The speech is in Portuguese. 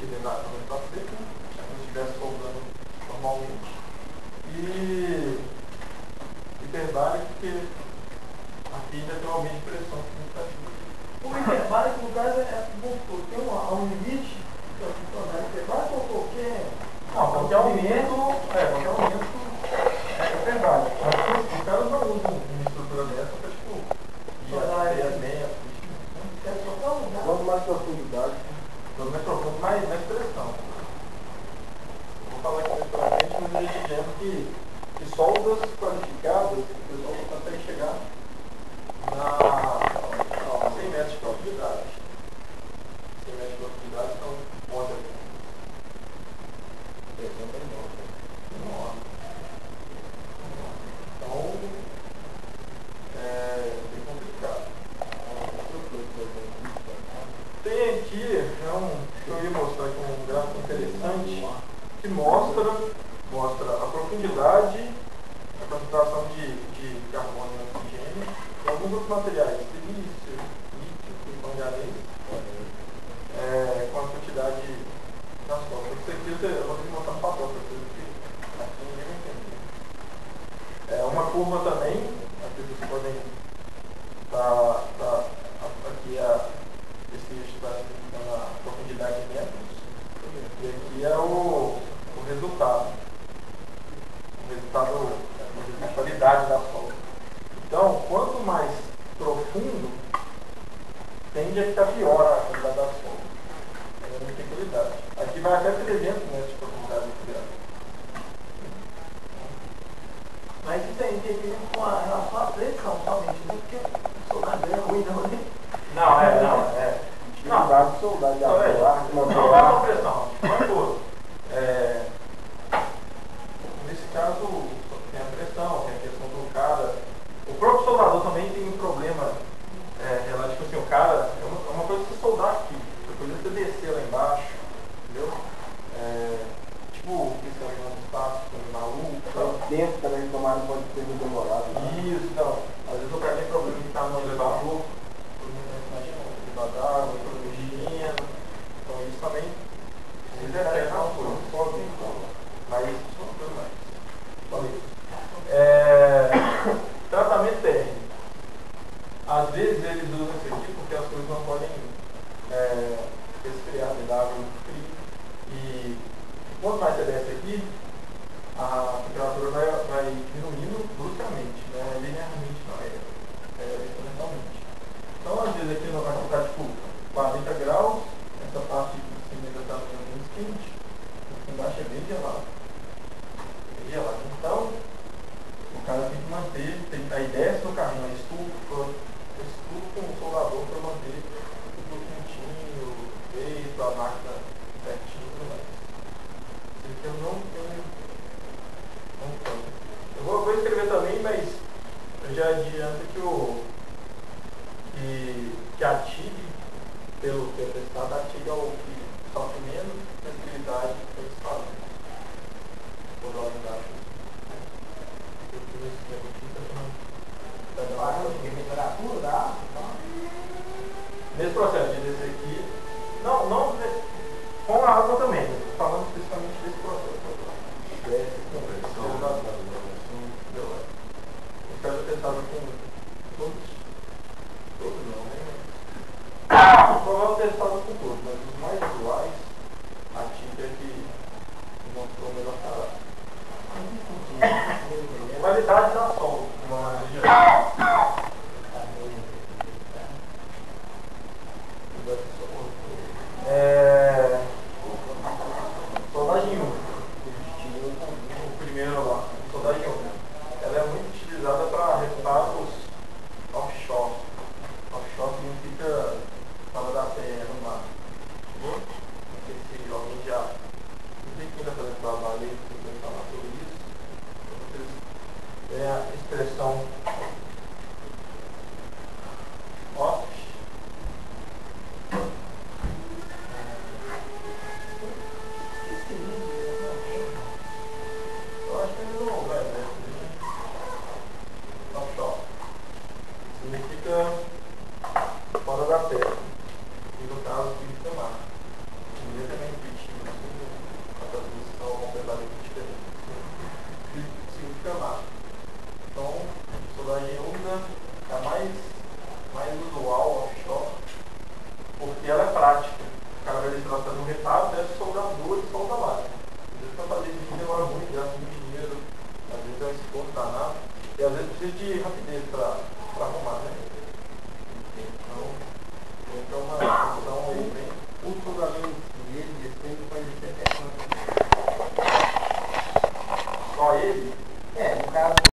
porque dentro da câmera está seca, né? Como se estivesse soldando normalmente. E hiperbárico, porque aqui ainda tem um aumento de pressão significativa. O hiperbárico, no caso, tem um limite para funcionar hiperbárico ou qualquer... Não, qualquer aumento é hiperbárico. Mas os caras não usam uma estrutura dessa para, tipo, ir até meia, quanto mais profundidade, quanto mais profundo, mais pressão. Vou falar aqui naturalmente, mas eles dizendo que soldas qualificadas, o pessoal só consegue chegar a 100 metros de profundidade. 100 metros de profundidade são onde pressão está enorme. Então, é bem complicado. Tem aqui, eu ia mostrar aqui um gráfico interessante que mostra a profundidade, a concentração de carbono e oxigênio em alguns outros materiais, silício, lítio, manganês, com a quantidade nas costas. Isso aqui eu vou ter que mostrar no papel para vocês, porque aqui ninguém vai entender. Uma curva também, aqui vocês podem estar aqui esse eixo está na profundidade de metros, e aqui é o resultado. O resultado da qualidade da solda. Então, quanto mais profundo, tende a ficar pior a qualidade da solda. Não tem qualidade. Aqui vai até 300 metros de profundidade de grão. Mas isso aí tem que ver com relação à pressão, somente, porque o soldado é ruim, não, né? não dá de soldar de água, não é uma pressão, não é tudo. Nesse caso, tem a pressão, tem a questão do cara. O próprio soldador também tem um problema relativo assim, o cara, é uma coisa que você soldar aqui, outra coisa você descer lá embaixo, entendeu? Tipo, que você vai no espaço, maluco. Dentro também tomara pode ser muito demorado. Isso, não. Às vezes o cara tem problema de estar no elevador, d'água, higiene, então isso também precisa uma coisa, sozinho, mas isso não tudo mais. Tratamento térmico. Às vezes eles usam isso aqui porque as coisas não podem resfriar, dar água muito fria. E quanto mais você desce aqui, a temperatura vai diminuindo bruscamente, não é linearmente, não, é exponencialmente. Então, às vezes aqui vai ficar tipo 40 graus, essa parte de cima ainda está menos quente, embaixo é bem gelado. Então, o cara tem que manter, aí desce no carrinho, estufa com o soldador para manter tudo quentinho, feito, a máquina certinho e tudo mais. Isso aqui eu não tenho. Eu vou escrever também, mas eu já adianto que a TIG, pelo que é testado, a TIG é o que sofre menos sensibilidade para esse padrão. Vou dar uma embaixo. Eu fiz esse temperatura da água? Nesse processo de descer aqui, não com a água também, falando especificamente desse processo. Desce com pressão da água. Os caras testaram com todos não, né? Provavelmente testaram com todos, mas os mais usuais, a TIG é que mostrou o melhor caráter. Qualidade da solda, uma maneira geral. Soldagem 1. O primeiro lá, soldagem 1. Ela é muito utilizada para reparos offshore. Offshore significa fora da terra, no mar. Não sei se alguém já. Não sei quem está fazendo trabalho aí, se você falar sobre isso. É a expressão off. ajuda.